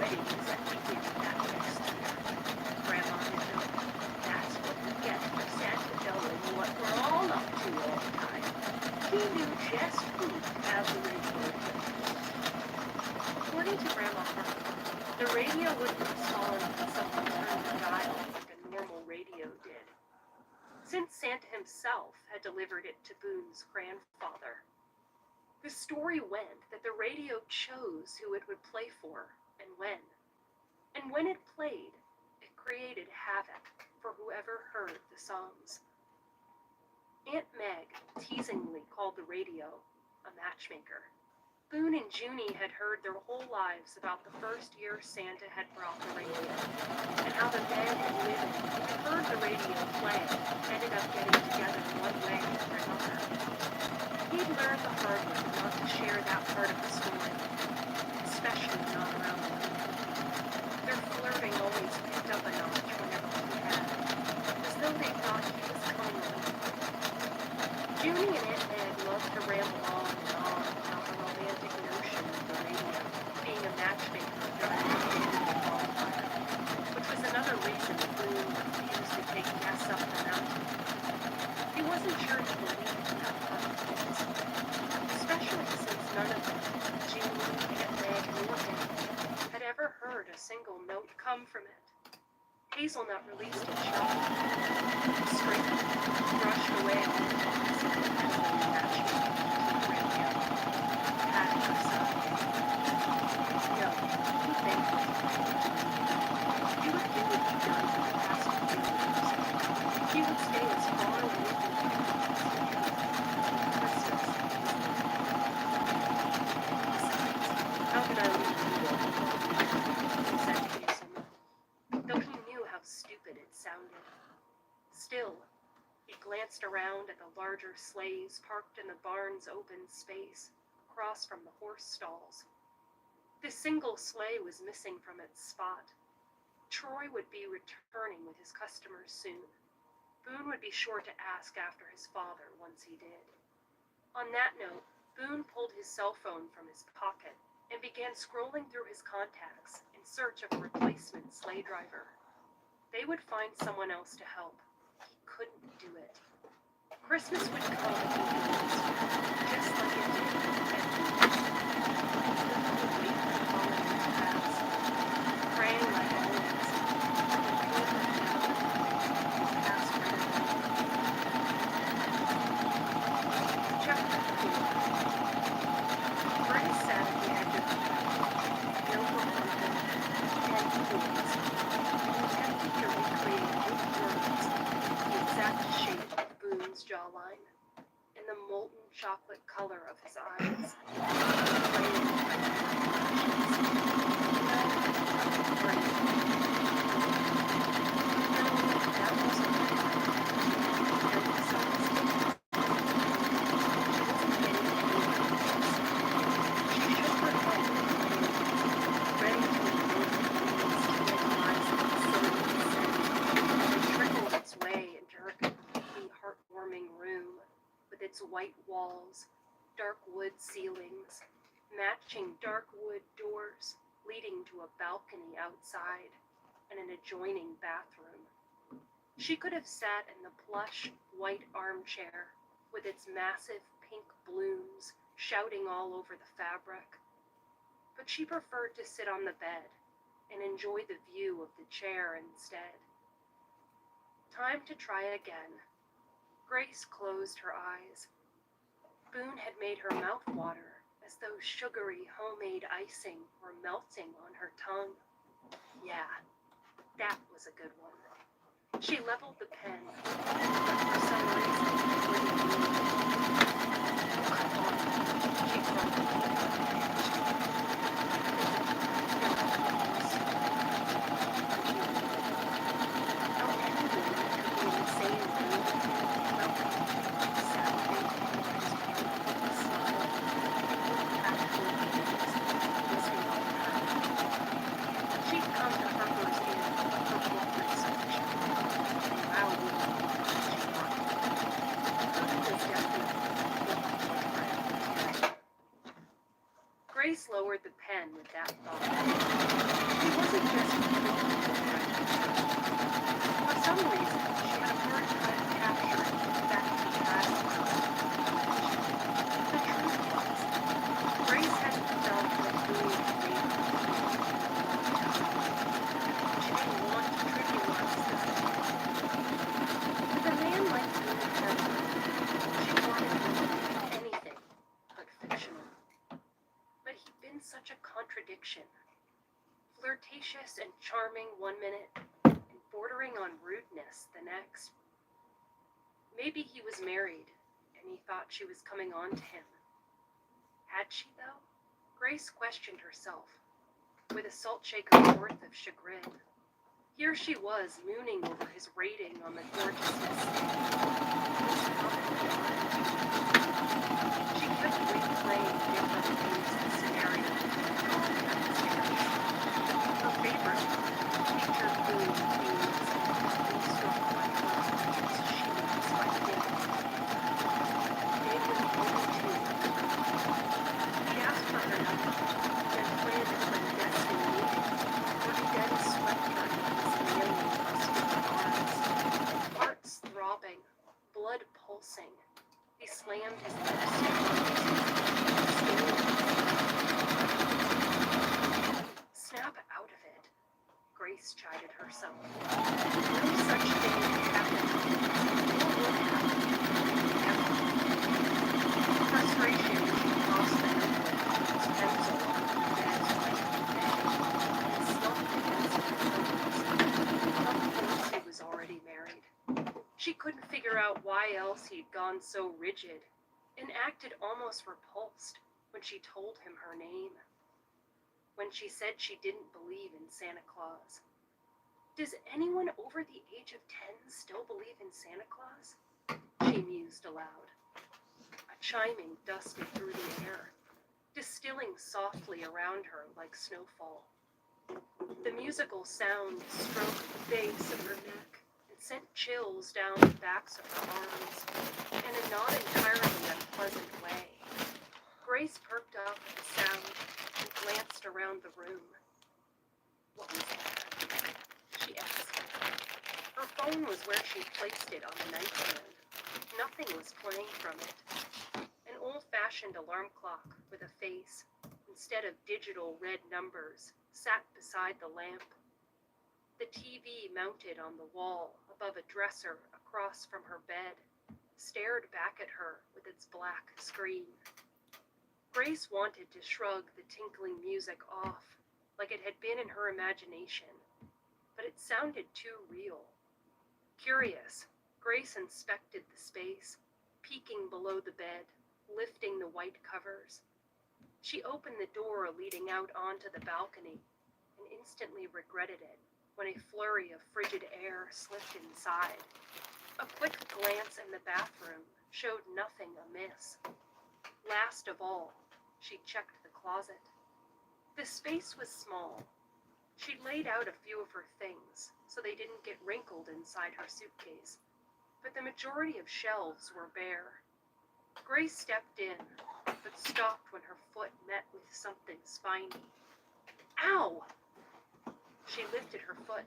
weddings at the beginning of that next year. Grandma had known. That's what we get for Santa knowing what we're all up to all the time. He knew just who to have the radio with. According to Grandma Harper, the radio wouldn't respond when someone turned the dial like a normal radio did, since Santa himself had delivered it to Boone's grandfather. The story went that the radio chose who it would play for and when. And when it played, it created havoc for whoever heard the songs. Aunt Meg teasingly called the radio a matchmaker. Boone and Junie had heard their whole lives about the first year Santa had brought the radio, and how the men and women who heard the radio play ended up getting together one way or another. He'd learned the hard way not to share that part of the story, especially not around them. Their flirting always picked up a notch whenever he had, as though they thought he was coming on. Junie and Aunt Meg loved to ramble on and on about the romantic notion of the radio being a matchmaker during the bonfire, which was another reason Boone refused to take Yes up the mountain. He wasn't sure he believed in that part of things, especially since none of them, Junie, Aunt Meg, nor him, had ever heard a single note come from it. Hazelnut released a shout, screamed, brushed away all the thoughts of the peddling matchmaking to the radio, patted herself. No, he thanked me. He would do what he'd done for the past few years. He would stay as far away from the people as he could. Christmas was besides, how could I leave you alone? He said to Hazelnut, though he knew how stupid it sounded. Still, he glanced around at the larger sleighs parked in the barn's open space, across from the horse stalls. This single sleigh was missing from its spot. Troy would be returning with his customers soon. Boone would be sure to ask after his father once he did. On that note, Boone pulled his cell phone from his pocket and began scrolling through his contacts in search of a replacement sleigh driver. They would find someone else to help. He couldn't do it. Christmas would come and he would just like it did every year. Boone would wait for the holiday to pass, praying like always, that he could now his past friend. Chapter 4. Gray sat at the edge of the couch, notebook open, pen poised, and attempted to recreate with words the exact shape of Boone's jawline and the molten chocolate color of his eyes. White walls, dark wood ceilings, matching dark wood doors leading to a balcony outside and an adjoining bathroom. She could have sat in the plush white armchair with its massive pink blooms shouting all over the fabric, but she preferred to sit on the bed and enjoy the view of the chair instead. Time to try again. Grace closed her eyes. Boone had made her mouth water as though sugary homemade icing were melting on her tongue. Yeah, that was a good one. She leveled the pen, but for some reason it wouldn't move. Come on, she grumbled. Grace lowered the pen with that thought. He wasn't just for some reason, she had a hard time capturing that he had on her. The truth was, Grace hadn't felt like doing anything. She didn't want to trivialize that. With a man like him in her life, she wanted him to be anything but fictional. But he'd been such a contradiction. Flirtatious and charming one minute, and bordering on rudeness the next. Maybe he was married, and he thought she was coming on to him. Had she, though? Grace questioned herself, with a salt shaker's worth of chagrin. Here she was, mooning over his rating on the gorgeousness. She kept replaying different things and scenarios. Her favorite featured blue themes and struck by love as she was by him. They were the only two. He asked for her number, then planned a clandestine meeting, where he then swept her in his million muscular arms. Hearts throbbing, blood pulsing. He slammed his lips Snap out of it, Grace chided herself. No such thing happened. Nor would happen. Ever. Frustration, she tossed the notebook with his pencil on the bed's white bed and slumped against her pillows. Of course he was already married. She couldn't figure out why else he'd gone so rigid and acted almost repulsed when she told him her name. When she said she didn't believe in Santa Claus. Does anyone over the age of 10 still believe in Santa Claus? She mused aloud. A chiming dusted through the air, distilling softly around her like snowfall. The musical sound stroked the base of her neck and sent chills down the backs of her arms in a not entirely unpleasant way. Grace perked up at the sound and glanced around the room. What was that? She asked. Her phone was where she placed it on the nightstand. Nothing was playing from it. An old-fashioned alarm clock with a face, instead of digital red numbers, sat beside the lamp. The TV mounted on the wall above a dresser across from her bed stared back at her with its black screen. Grace wanted to shrug the tinkling music off, like it had been in her imagination, but it sounded too real. Curious, Grace inspected the space, peeking below the bed, lifting the white covers. She opened the door leading out onto the balcony and instantly regretted it when a flurry of frigid air slipped inside. A quick glance in the bathroom showed nothing amiss. Last of all, she checked the closet. The space was small. She'd laid out a few of her things so they didn't get wrinkled inside her suitcase, but the majority of shelves were bare. Grace stepped in, but stopped when her foot met with something spiny. Ow! She lifted her foot.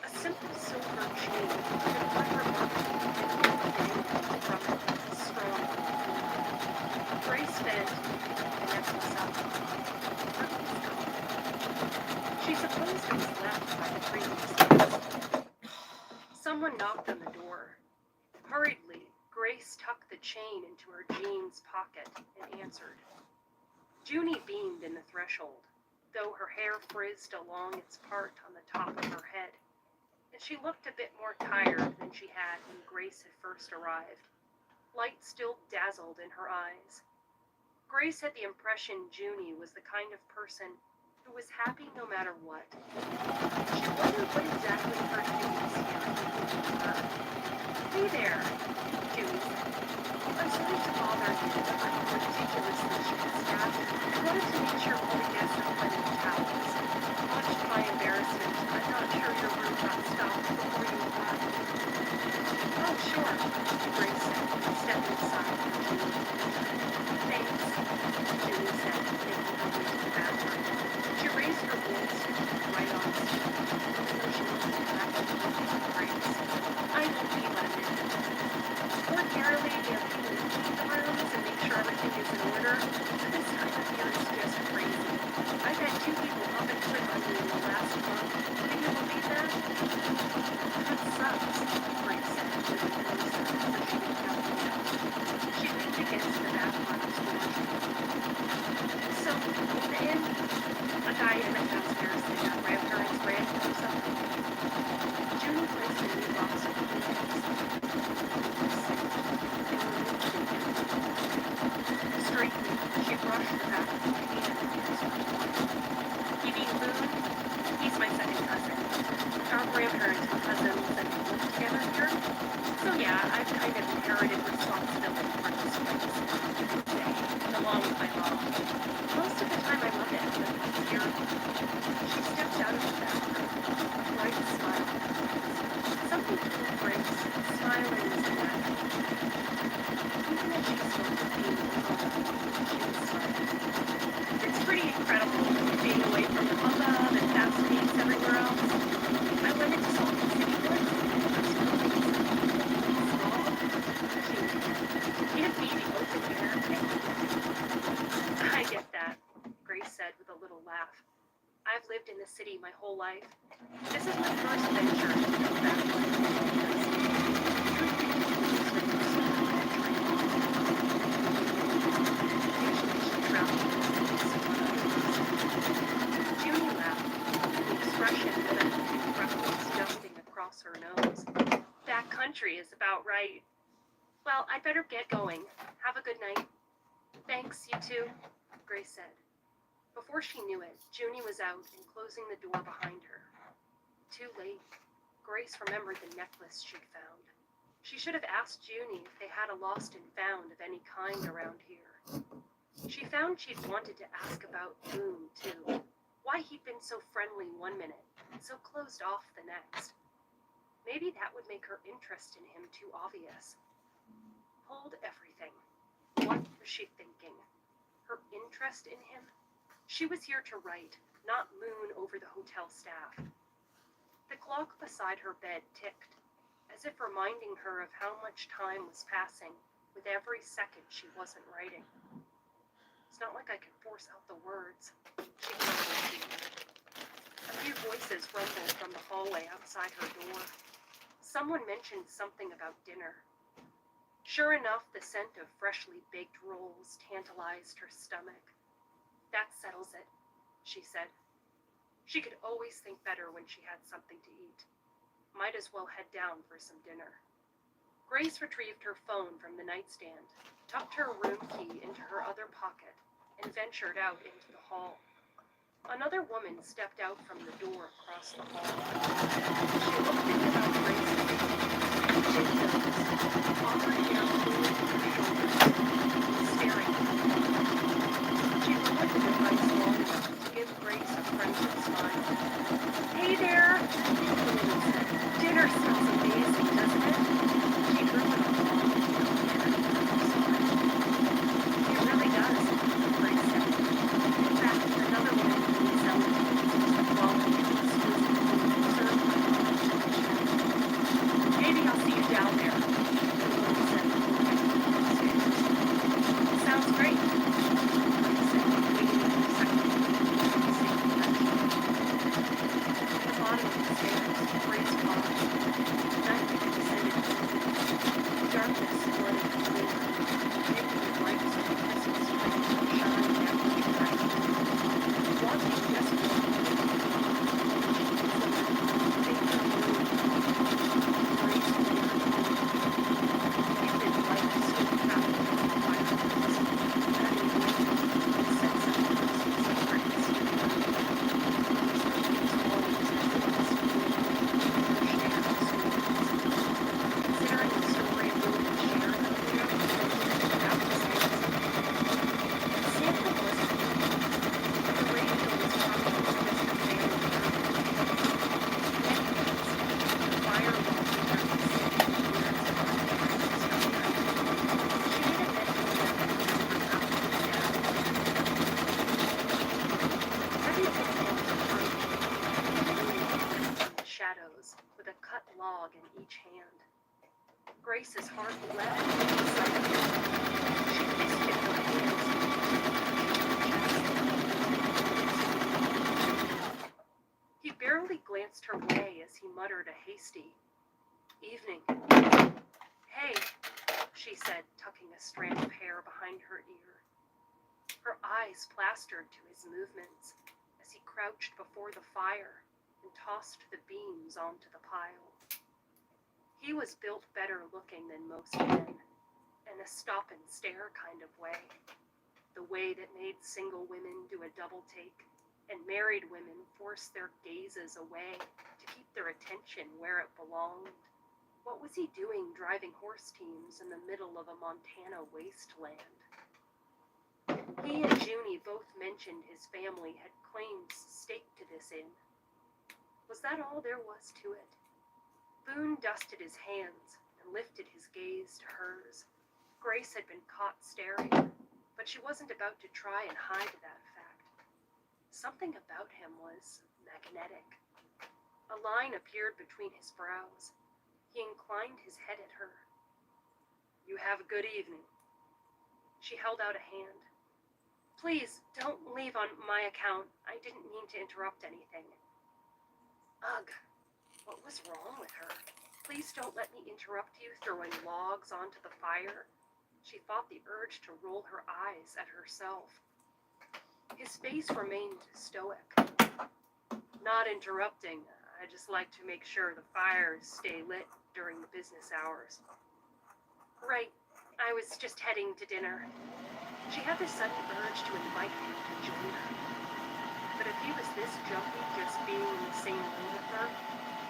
A simple silver chain that put her body from it, strong. Grace bent and necklace up. She supposed it was left by the previous guest. Someone knocked on the door. Hurriedly, Grace tucked the chain into her jeans pocket and answered. Junie beamed in the threshold, though her hair frizzed along its part on the top of her head, and she looked a bit more tired than she had when Grace had first arrived. Light still dazzled in her eyes. Grace had the impression Junie was the kind of person who was happy no matter what. She wondered what exactly her duties here included her. Hey there, Junie said. I'm sorry to bother you, but I'm ridiculously short-staffed. I wanted to make sure all the guests have plenty of towels. Much to my embarrassment, I'm not sure your room got stopped before you arrived. Oh, sure, Grace said, stepping aside for Junie. Thanks, Junie said, thinking of the city my whole life. This is my first venture into the Junie laughed, the expression that freckles dusting across her nose. Backcountry is about right. Well, I'd better get going. Have a good night. Thanks, you too, Grace said. Before she knew it, Junie was out and closing the door behind her. Too late. Grace remembered the necklace she'd found. She should have asked Junie if they had a lost and found of any kind around here. She found she'd wanted to ask about Boone, too. Why he'd been so friendly one minute and so closed off the next. Maybe that would make her interest in him too obvious. Hold everything. What was she thinking? Her interest in him? She was here to write, not moon over the hotel staff. The clock beside her bed ticked, as if reminding her of how much time was passing with every second she wasn't writing. It's not like I can force out the words, she grumbled to me. A few voices rumbled from the hallway outside her door. Someone mentioned something about dinner. Sure enough, the scent of freshly baked rolls tantalized her stomach. That settles it, she said. She could always think better when she had something to eat. Might as well head down for some dinner. Grace retrieved her phone from the nightstand, tucked her room key into her other pocket, and ventured out into the hall. Another woman stepped out from the door across the hall. She looked in about Grace's chin nose, auburn hair pulled to her shoulders, staring at her. She looked at the device long enough to give Grace a friendly smile. Hey there, the woman said. Dinner smells amazing, doesn't it? She drew it on long It really does, Grace said. In fact, another woman who selling the quality of exquisite food served by the Maybe I'll see you down there, the woman said before heading upstairs. Sounds great, Grace said, waiting a few seconds before facing the direction. At the bottom of the stairs, Grace paused. Night had descended quickly. Darkness flooded the room, making the lights of the Christmas tree shine that much brighter. Wanting just one quick look, she considered favorite room. Grace cleared her phone. Candid light stood trapped in the fireplace, cutting window and sense of Christmas secret history. These walls and doors filled with her share of stories. Considering the story Boone had shared earlier, that was amazing. And Santa wasn't here. The radio was talking to Mr. Family the fire wallpaper was set in years of architectural structure. She made a mental note of it for not to put down. Everything else approached, moving from the shadows, with a cut log in each hand. Grace's heart leapt at the sight of it. She kissed it with hands He barely glanced her way as he muttered a hasty, "Evening." "Hey," she said, tucking a strand of hair behind her ear. Her eyes plastered to his movements as he crouched before the fire and tossed the beams onto the pile. He was built better looking than most men, in a stop-and-stare kind of way, the way that made single women do a double take and married women force their gazes away to keep their attention where it belonged. What was he doing driving horse teams in the middle of a Montana wasteland? He and Junie both mentioned his family had claims staked to this inn. Was that all there was to it? Boone dusted his hands and lifted his gaze to hers. Grace had been caught staring, but she wasn't about to try and hide that fact. Something about him was magnetic. A line appeared between his brows. He inclined his head at her. "You have a good evening." She held out a hand. Please, don't leave on my account. I didn't mean to interrupt anything. Ugh, what was wrong with her? Please don't let me interrupt you throwing logs onto the fire. She fought the urge to roll her eyes at herself. His face remained stoic. Not interrupting. I just like to make sure the fires stay lit during the business hours. Right. I was just heading to dinner. She had this sudden urge to invite him to join her. But if he was this jumpy just being in the same room with her,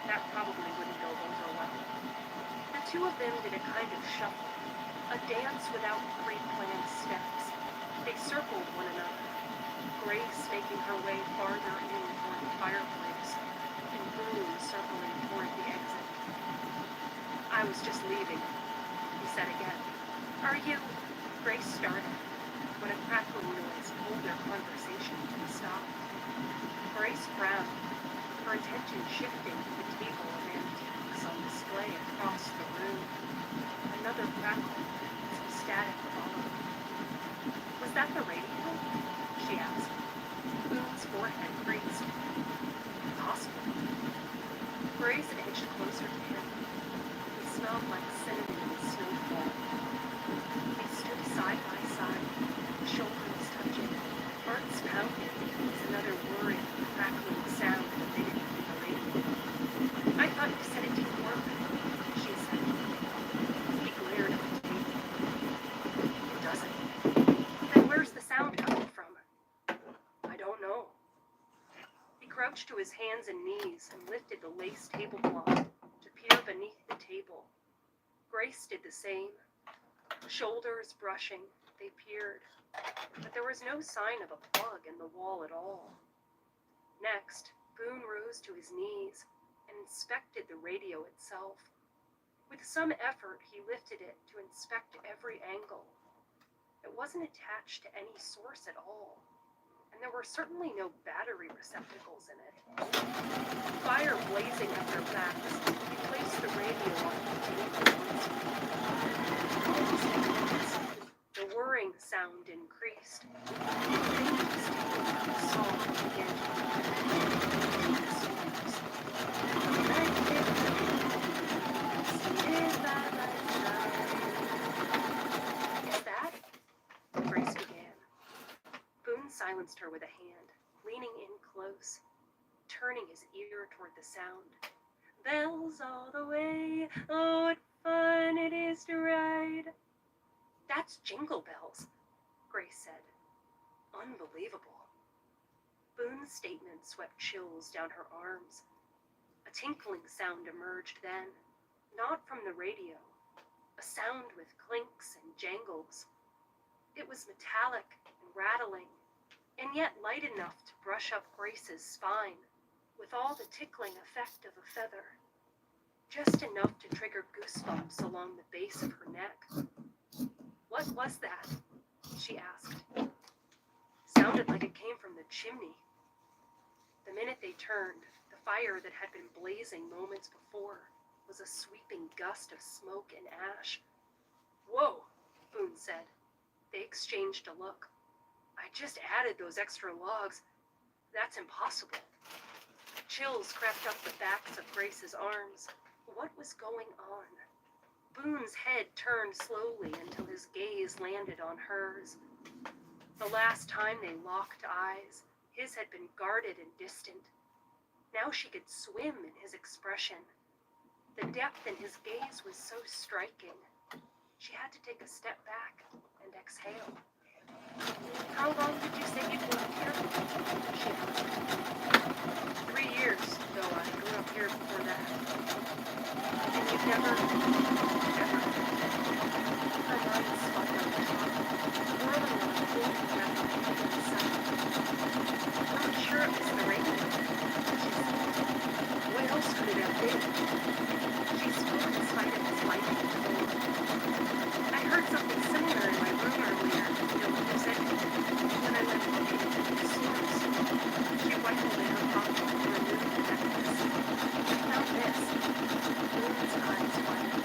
that probably wouldn't go over well. The two of them did a kind of shuffle, a dance without pre-planned steps. They circled one another, Grace making her way farther in toward the fireplace, and Boone circling toward the exit. I was just leaving, he said again. Are you? Grace started, when a crackling noise pulled their conversation to a stop. Grace frowned, her attention shifting to the table of antiques on display across the room. Another crackle, some static followed. Was that the radio? She asked. Boone's forehead creased. Possible. Grace edged closer to him. He smelled like cinnamon and snowfall. They stood side by side, shoulders touching. Hearts pounded as another worried, crackling sound emitted from the radio. I thought you said it didn't work, she said. He glared at the table. It doesn't. Then where's the sound coming from? I don't know. He crouched to his hands and knees and lifted the lace tablecloth to peer beneath the table. Grace did the same. Shoulders brushing, they peered, but there was no sign of a plug in the wall at all. Next, Boone rose to his knees and inspected the radio itself. With some effort, he lifted it to inspect every angle. It wasn't attached to any source at all, and there were certainly no battery receptacles in it. Fire blazing at their backs, he placed the radio on the table. The whirring sound increased. The song began Is that? Grace began. Boone silenced her with a hand, leaning in close, turning his ear toward the sound. Bells all the way, oh, what fun it is to ride. That's Jingle Bells, Grace said. Unbelievable. Boone's statement swept chills down her arms. A tinkling sound emerged then, not from the radio, a sound with clinks and jangles. It was metallic and rattling, and yet light enough to brush up Grace's spine, with all the tickling effect of a feather. Just enough to trigger goosebumps along the base of her neck. What was that? She asked. Sounded like it came from the chimney. The minute they turned, the fire that had been blazing moments before was a sweeping gust of smoke and ash. Whoa, Boone said. They exchanged a look. I just added those extra logs. That's impossible. Chills crept up the backs of Grace's arms. What was going on? Boone's head turned slowly until his gaze landed on hers. The last time they locked eyes, his had been guarded and distant. Now she could swim in his expression. The depth in his gaze was so striking. She had to take a step back and exhale. How long did you say you'd lived here? She asked. 3 years, though I grew up here before that. And you've never... Her mind spun on the top, whirling on the wind around the sun. I'm not sure it was the radio, she said. What else could it have been? She spoke in spite of his lightning tone. I heard something similar in my room earlier, you said, when I went looking at the source. She rifled in her pocket to remove the necklace. I found this. Boone's eyes widened.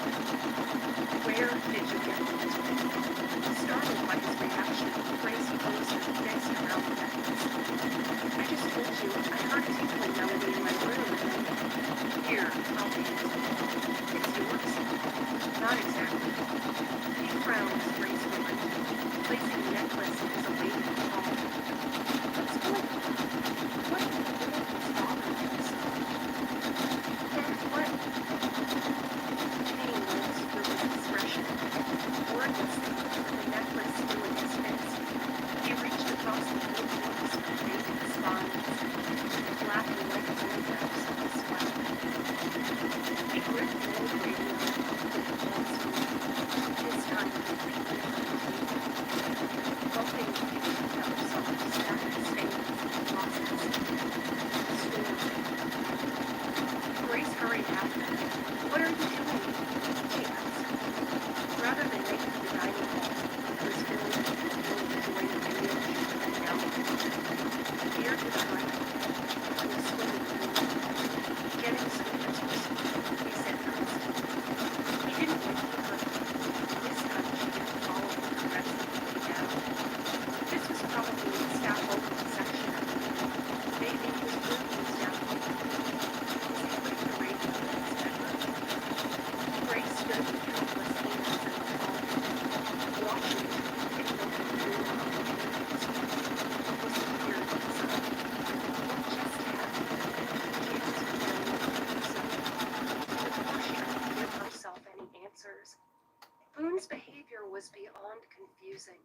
beyond confusing.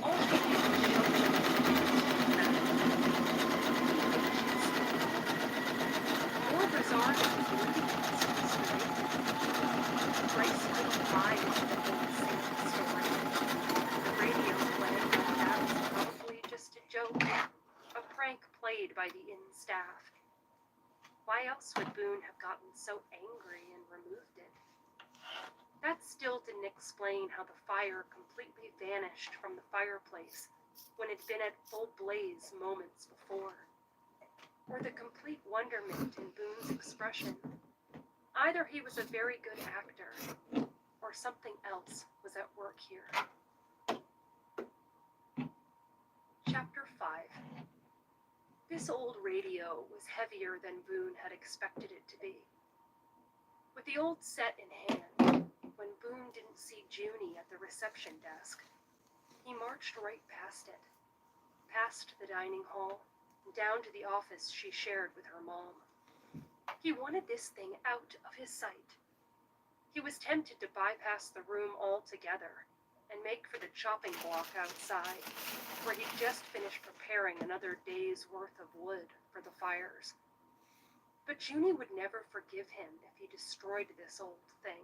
All she did was show them that more bizarre than the Indians history. Grace couldn't buy into the insane story. The radio playing like that was probably just a joke, a prank played by the inn staff. Why else would Boone have gotten so angry and removed it? That still didn't explain how the fire completely vanished from the fireplace when it had been at full blaze moments before, or the complete wonderment in Boone's expression. Either he was a very good actor, or something else was at work here. Chapter 5. This old radio was heavier than Boone had expected it to be. With the old set in hand, when Boone didn't see Junie at the reception desk, he marched right past it, past the dining hall, down to the office she shared with her mom. He wanted this thing out of his sight. He was tempted to bypass the room altogether and make for the chopping block outside, where he'd just finished preparing another day's worth of wood for the fires. But Junie would never forgive him if he destroyed this old thing.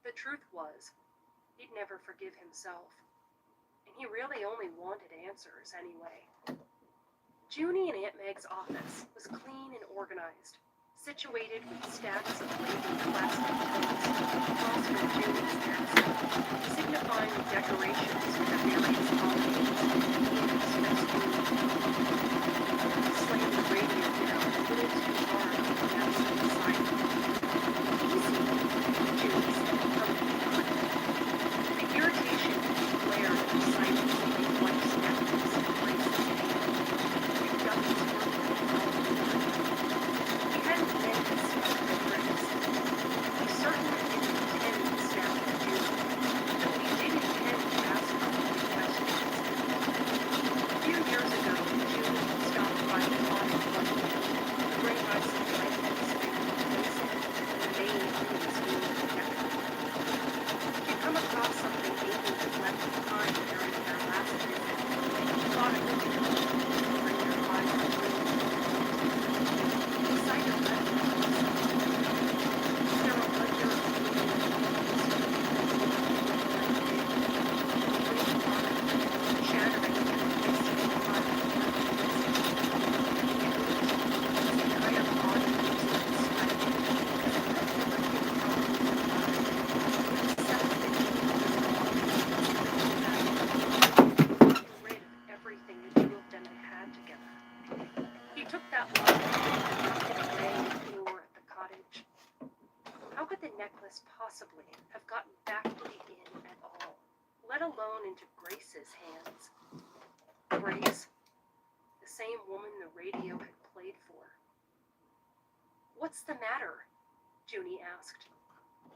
The truth was, he'd never forgive himself, and he really only wanted answers anyway. Junie and Aunt Meg's office was clean and organized, situated with stacks of laden plastic toys across from Junie's desk, signifying the decorations for the various holidays and festoons. Slammed the radio down a little too hard on the outside side. Easy, Junie said, the irritation glared at the sight of his wife's necklace and bracelet. Picked up his work he hadn't meant to snap at Grace. He certainly didn't intend to snap at Junie, though he did intend to ask her a few questions. A few years ago, Junie had stopped by the cottage one day to bring by some blankets and replace it and remain on his new together. She'd come across something Amy had left behind during their last visit, and he thought it would be helpful to bring their eyes to the room. The sight of that was something. There were ledger of shattering and missing the fire. The entire body was sweating as if it never came from the fire. Except that he was rid of everything the two of them had had together. He took that locket and tucked it away in the drawer at the cottage. How could the necklace possibly have gotten back to the inn at all, let alone into Grace's hands? Grace, the same woman the radio had played for. "What's the matter?" Junie asked.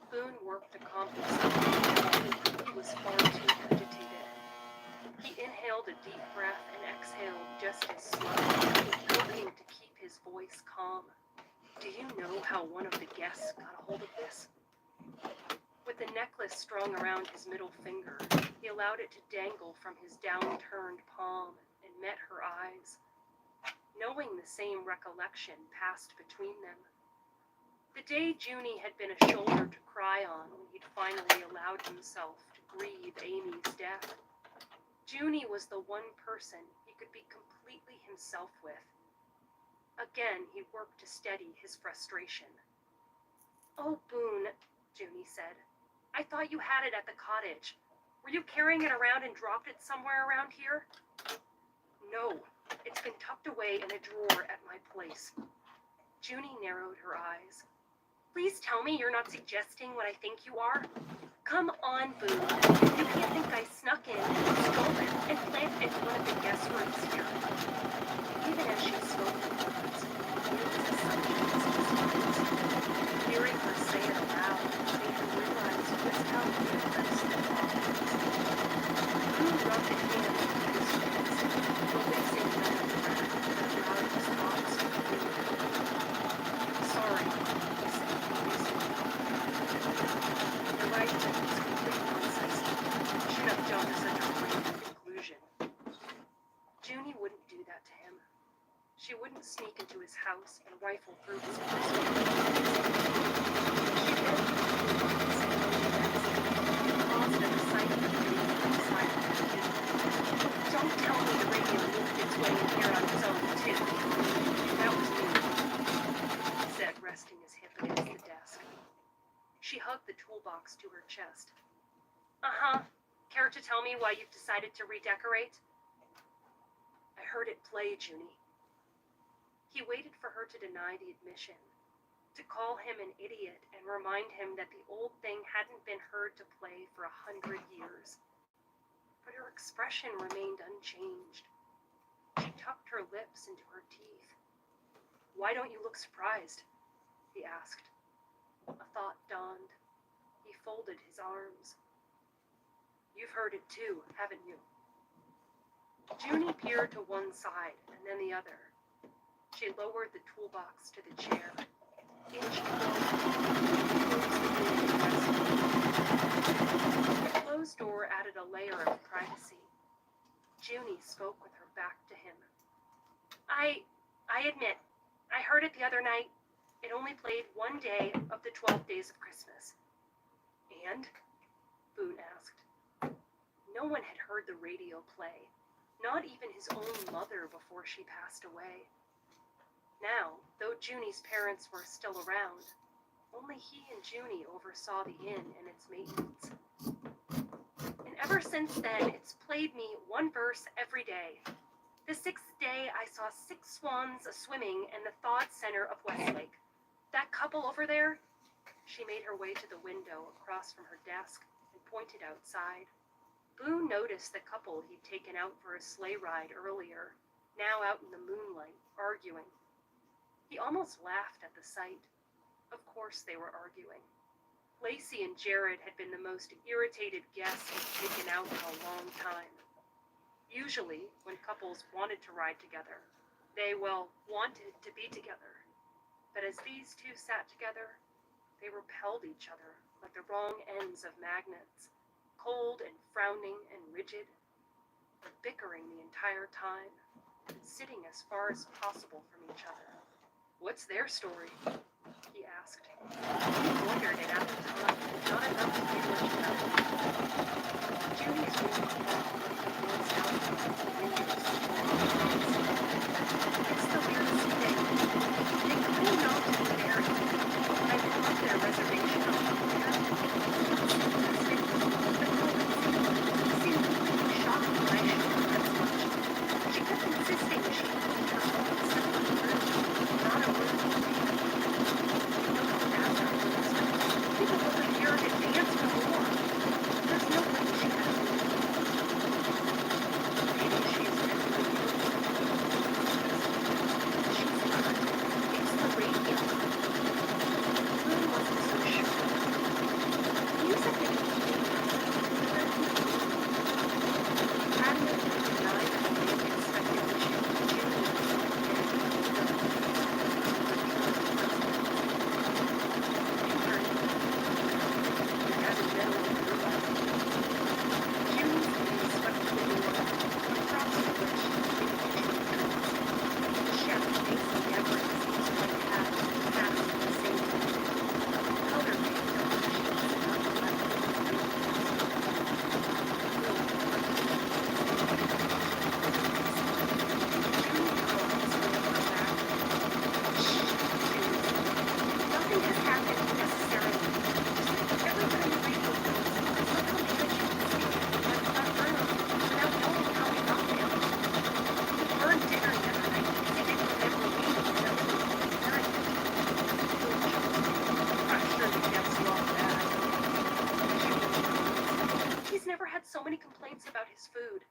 Boone worked to compensate. He was far too agitated. He inhaled a deep breath and exhaled just as slowly, working to keep his voice calm. "Do you know how one of the guests got a hold of this?" With the necklace strung around his middle finger, he allowed it to dangle from his downturned palm and met her eyes. Knowing the same recollection passed between them. The day Junie had been a shoulder to cry on when he'd finally allowed himself to grieve Amy's death. Junie was the one person he could be completely himself with. Again, he worked to steady his frustration. "Oh, Boone," Junie said, "I thought you had it at the cottage. Were you carrying it around and dropped it somewhere around here?" "No, it's been tucked away in a drawer at my place." Junie narrowed her eyes. "Please tell me you're not suggesting what I think you are. Come on, Boone. You can't think I snuck in, stole it, and planted it in one of the guest rooms here." Even as she spoke the words, there was a silence. Hearing her say it aloud made her realize just how different the thought was. Boone rubbed a hand into his face, releasing none of the wrath that allowed his thoughts to flee. "Sorry," he said, releasing the right thing was complete nonsense. She wouldn't sneak into his house and rifle through his pistol. She did. Paused at the sight of the radio inside the kitchen. Don't tell me the radio moved its way in here on its own, too. That was me, he said, resting his hip against the desk. She hugged the toolbox to her chest. Uh-huh. Care to tell me why you've decided to redecorate? I heard it play, Junie. He waited for her to deny the admission, to call him an idiot and remind him that the old thing hadn't been heard to play for 100 years. But her expression remained unchanged. She tucked her lips into her teeth. Why don't you look surprised? He asked. A thought dawned. He folded his arms. You've heard it too, haven't you? Junie peered to one side and then the other. She lowered the toolbox to the chair. Inched the closed door added a layer of privacy. Junie spoke with her back to him. I admit, I heard it the other night. It only played one day of the 12 days of Christmas. And? Boone asked. No one had heard the radio play, not even his own mother before she passed away. Now, though Junie's parents were still around, only he and Junie oversaw the inn and its maintenance. And ever since then, it's played me one verse every day. The 6th day, I saw 6 swans a-swimming in the thawed center of Westlake. That couple over there? She made her way to the window across from her desk and pointed outside. Boone noticed the couple he'd taken out for a sleigh ride earlier, now out in the moonlight, arguing. He almost laughed at the sight. Of course they were arguing. Lacey and Jared had been the most irritated guests he'd taken out in a long time. Usually, when couples wanted to ride together, they, wanted to be together. But as these two sat together, they repelled each other like the wrong ends of magnets, cold and frowning and rigid, but bickering the entire time, sitting as far as possible from each other. What's their story? He asked. He wondered it at the time, not enough to do much about it. Junie's room was out of the windows. It's the weirdest thing. They claim not to be married. I pulled up their reservation on the computer. It seemed completely shocked when I showed her as much. She kept insisting she wanted her own separate room, not a room for me. People over here had danced before. There's no way she had a room. Maybe she's never been used. She's not. It's the radio. Boone wasn't so sure. Music had been hadn't been denied how they expected the ship to do. So many complaints about his food.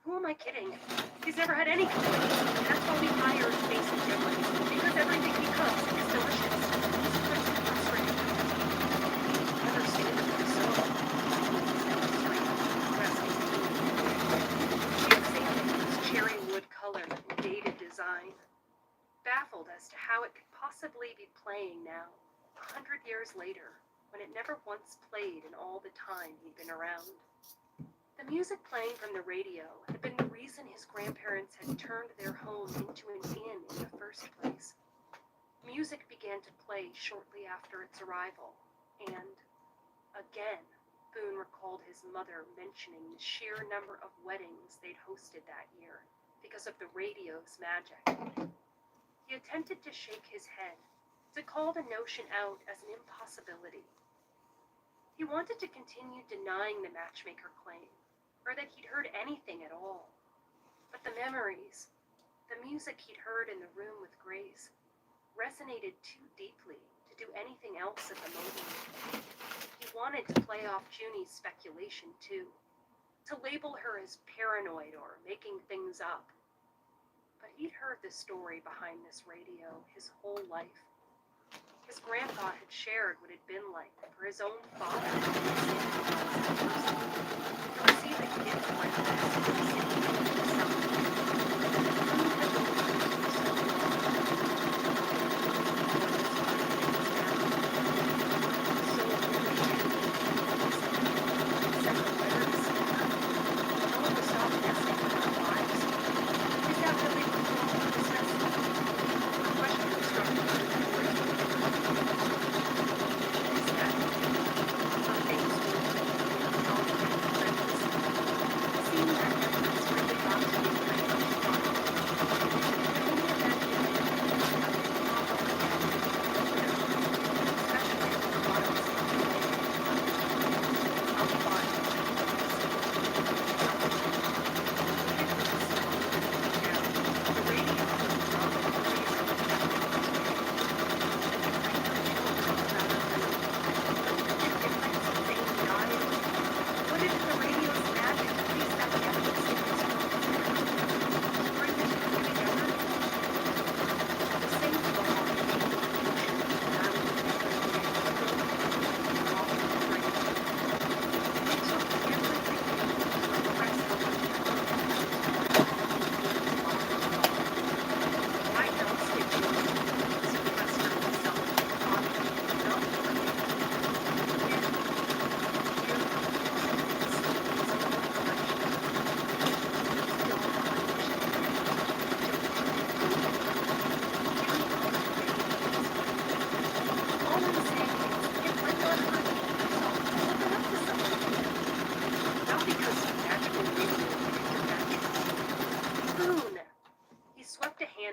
Who am I kidding? He's never had any complaints. That's why we hired Mason Gimlin, because everything he cooks is delicious. He's pretty frustrating. Understandably so. She examined his cherry wood color and dated design, baffled as to how it could possibly be playing now, 100 years later, when it never once played in all the time he'd been around. The music playing from the radio had been the reason reason his grandparents had turned their home into an inn in the first place. Music began to play shortly after its arrival, and, again, Boone recalled his mother mentioning the sheer number of weddings they'd hosted that year because of the radio's magic. He attempted to shake his head, to call the notion out as an impossibility. He wanted to continue denying the matchmaker claim, or that he'd heard anything at all. But the memories, the music he'd heard in the room with Grace, resonated too deeply to do anything else at the moment. He wanted to play off Junie's speculation too, to label her as paranoid or making things up. But he'd heard the story behind this radio his whole life. His grandpa had shared what it had been like for his own father to receive a gift like this.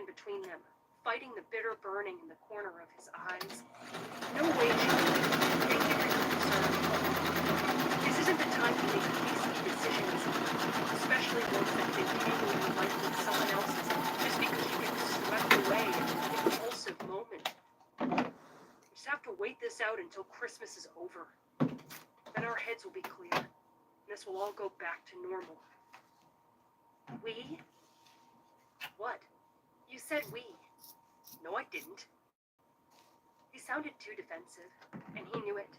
Between them, fighting the bitter burning in the corner of his eyes. No way, take it as a concern. This isn't the time to make hasty decisions, especially ones that think hanging your life with someone else's just because you get swept away in an impulsive moment. We just have to wait this out until Christmas is over. Then our heads will be clear, and this will all go back to normal. We? What? You said we. No, I didn't. He sounded too defensive, and he knew it.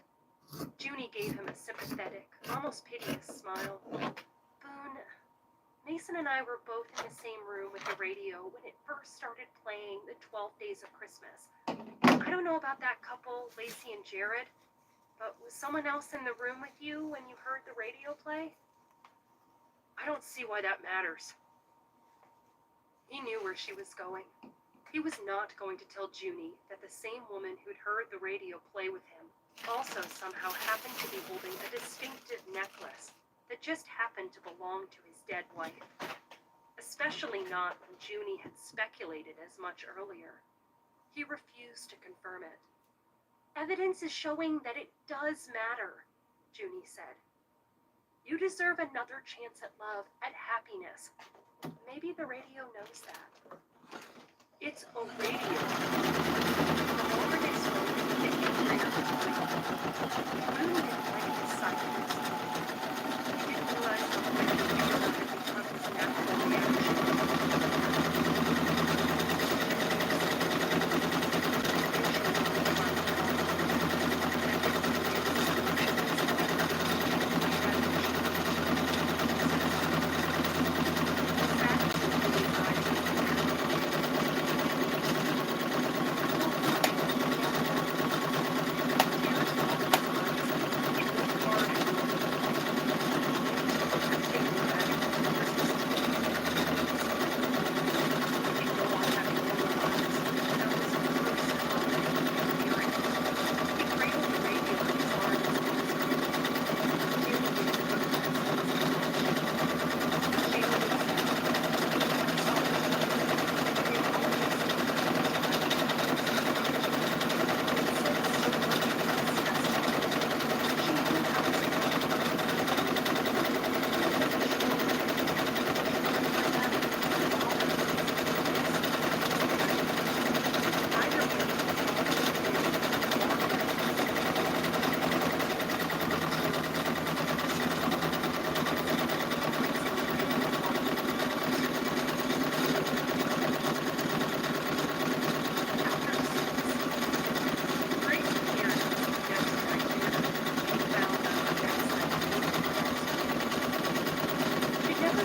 Junie gave him a sympathetic, almost piteous smile. Boone, Mason and I were both in the same room with the radio when it first started playing the 12 Days of Christmas. I don't know about that couple, Lacey and Jared, but was someone else in the room with you when you heard the radio play? I don't see why that matters. He knew where she was going. He was not going to tell Junie that the same woman who'd heard the radio play with him also somehow happened to be holding a distinctive necklace that just happened to belong to his dead wife. Especially not when Junie had speculated as much earlier. He refused to confirm it. Evidence is showing that it does matter, Junie said. You deserve another chance at love, at happiness. Maybe the radio knows that. It's a radio. The longer they spoke, it angrier was Boone didn't like his silence. He didn't realize how quickly the other had become his natural reaction.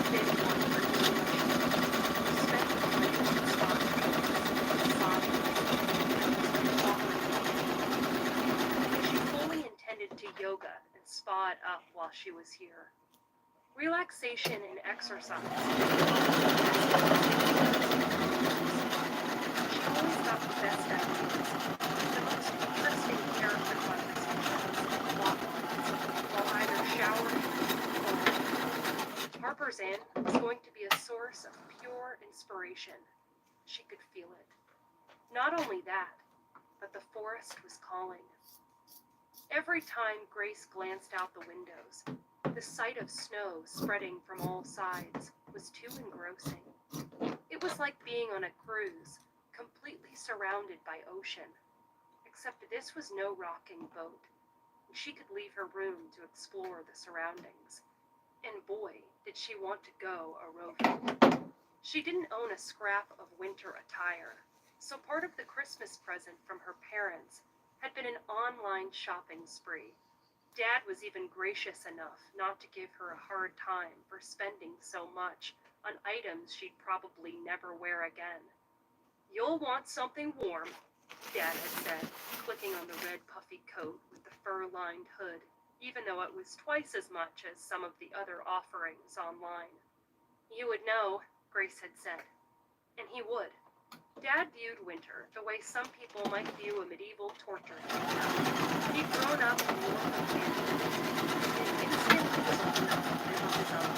anyone for doing what she did. Spent the night in the spot sobbing and offering nothing. She fully intended to yoga and spa it up while she was here. Relaxation and exercise. She always got the best ideas, the most interesting character conversations, plot lines, while either showering or working. Harper's Inn was going to be a source of pure inspiration. She could feel it. Not only that, but the forest was calling. Every time Grace glanced out the windows, the sight of snow spreading from all sides was too engrossing. It was like being on a cruise, completely surrounded by ocean. Except this was no rocking boat, and she could leave her room to explore the surroundings. And boy, did she want to go a-roving. She didn't own a scrap of winter attire, so part of the Christmas present from her parents had been an online shopping spree. Dad was even gracious enough not to give her a hard time for spending so much on items she'd probably never wear again. "You'll want something warm," Dad had said, clicking on the red puffy coat with the fur-lined hood, even though it was twice as much as some of the other offerings online. "You would know," Grace had said. And he would. Dad viewed winter the way some people might view a medieval torture chamber. He'd grown up in Norfolk, and instinct was old enough to live on his own.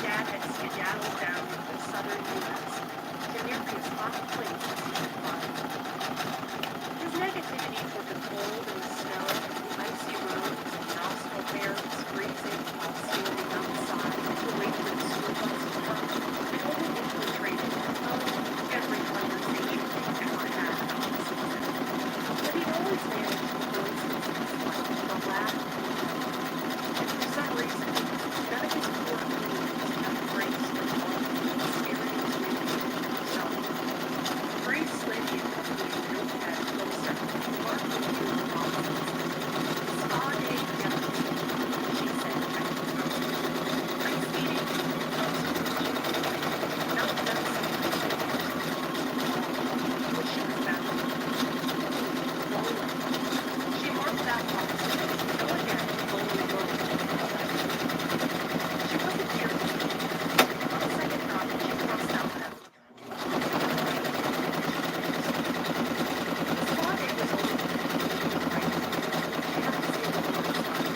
Dad had skedaddled down to the southern U.S. to nearly as hot a place as he could find. His negativity for the cold and the snow, the icy roads and nostril hairs freezing while standing outside to wait for the school bus to come had only infiltrated every conversation they ever had about the season. But he'd always managed to those instances with a laugh. And for some reason, none of his poor feelings had embraced the quality experience with himself. Grace slid the accompanying notepad closer, marking a few boxes. "Spa day together," she said, checking her phone. "Nice meeting you. Not medicine. She was back. She marked that box. Go again, only rolling. She wasn't here. On a second thought, she crossed out that. The spa day was only right. She had to see the woman's time.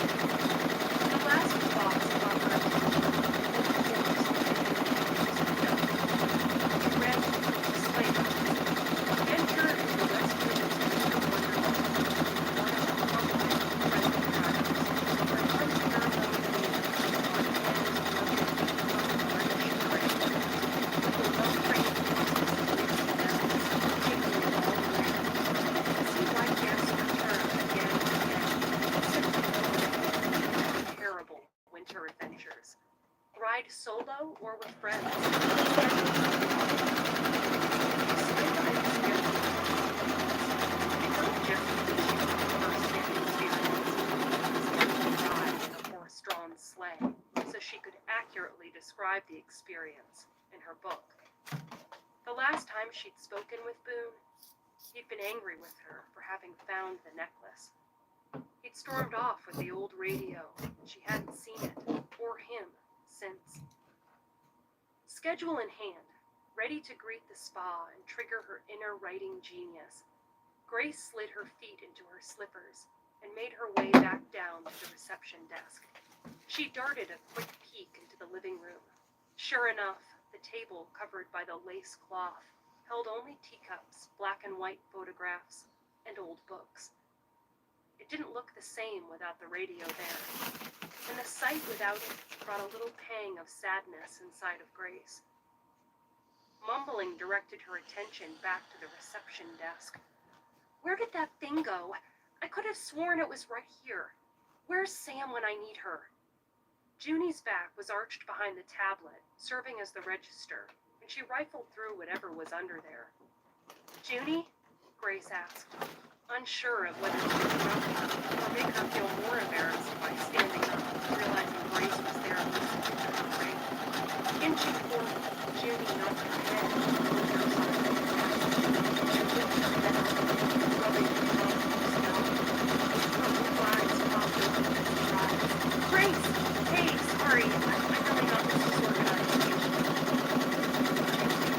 The last box caught her attention. It read, "Disclaimer. Enter into the West Village Winter Wonderland, one of the complicated friendly drivers, where unceremonious meetings on hands loaded from British train, with the well-trained horses leading them, jingling all the way. See why guests return again and again, simply for terrible winter adventures. Ride solo or with friends. So she could accurately describe the experience in her book. The last time she'd spoken with Boone, he'd been angry with her for having found the necklace. He'd stormed off with the old radio, and she hadn't seen it, or him, since. Schedule in hand, ready to greet the spa and trigger her inner writing genius, Grace slid her feet into her slippers and made her way back down to the reception desk. She darted a quick peek into the living room. Sure enough, the table covered by the lace cloth held only teacups, black and white photographs, and old books. It didn't look the same without the radio there, and the sight without it brought a little pang of sadness inside of Grace. Mumbling directed her attention back to the reception desk. "Where did that thing go? I could have sworn it was right here. Where's Sam when I need her?" Junie's back was arched behind the tablet, serving as the register, and she rifled through whatever was under there. "Junie?" Grace asked, unsure of whether to interrupt her or make her feel more embarrassed by standing up, realizing Grace was there listening to her ring. inching forward, Junie knocked her head on her side of the desk. She lifted her head up, rubbing the top of her scalp. Her blue eyes popped open in surprise. Grace! Hey, sorry, I'm really not this disorganized usually.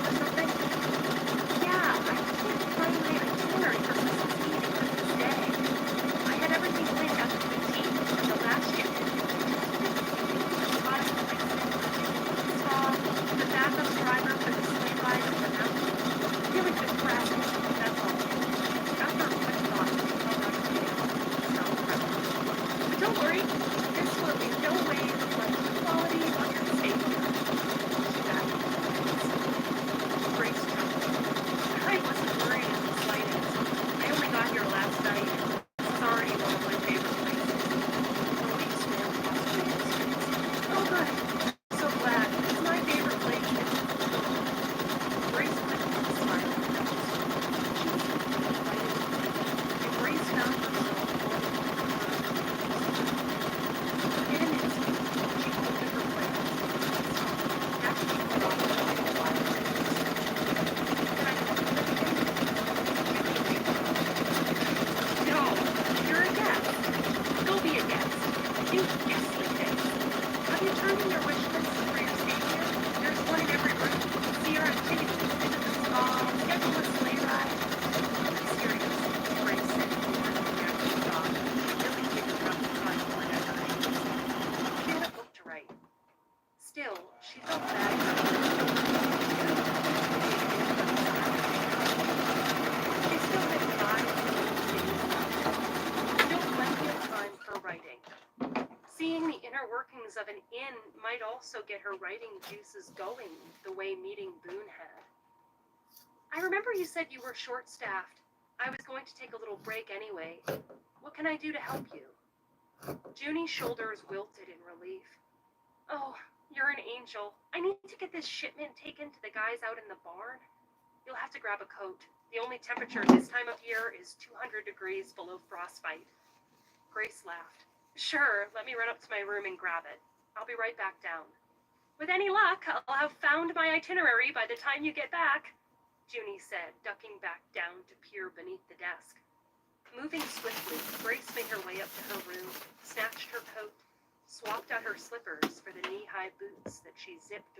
Or something? Yeah, I can't find my itinerary for Christmas Eve and Christmas Day. I had everything planned out to the T for the last shipment. Cottage placement, ticket stall, the backup driver for the sleigh ride up the mountain. Really good practice, that's all. After a quick thought, she held out her hand and felt proud. But don't worry, this will in no way reflect the quality of your stay here. She added with grace. Grace chuckled. I wasn't worried in the slightest. I only got here last night, and this is already one of my favorite places. The week swam across Meadows streets. Oh good, so glad. It's my favorite place. Grace quickly smiled at them. She was invited to and Grace found herself wanting to return to the in an instant, she folded her plans into a song. After she put on the white wire rings. Can I help you with anything? No, you're a guest. Go be a guest. Think guestly things. Have you turned in your wish list for your stay here? There's one in every room. See your activities, visit the spa, schedule a sleigh ride. I'm serious, Grace said, looking after the dog. She really didn't have the time for whatever she was saying. She had a book to write. Still, she felt bad for her. She still had 5 full days left. Still plenty of time for writing. Seeing the inner workings of an inn might also get her writing juices going the way meeting Boone had. I remember you said you were short-staffed. I was going to take a little break anyway. What can I do to help you? Junie's shoulders wilted in relief. Oh, you're an angel. I need to get this shipment taken to the guys out in the barn. You'll have to grab a coat. The only temperature this time of year is 200 degrees below frostbite. Grace laughed. Sure, let me run up to my room and grab it. I'll be right back down. With any luck, I'll have found my itinerary by the time you get back, Junie said, ducking back down to peer beneath the desk. Moving swiftly, Grace made her way up to her room, snatched her coat, swapped out her slippers for the knee-high boots that she zipped over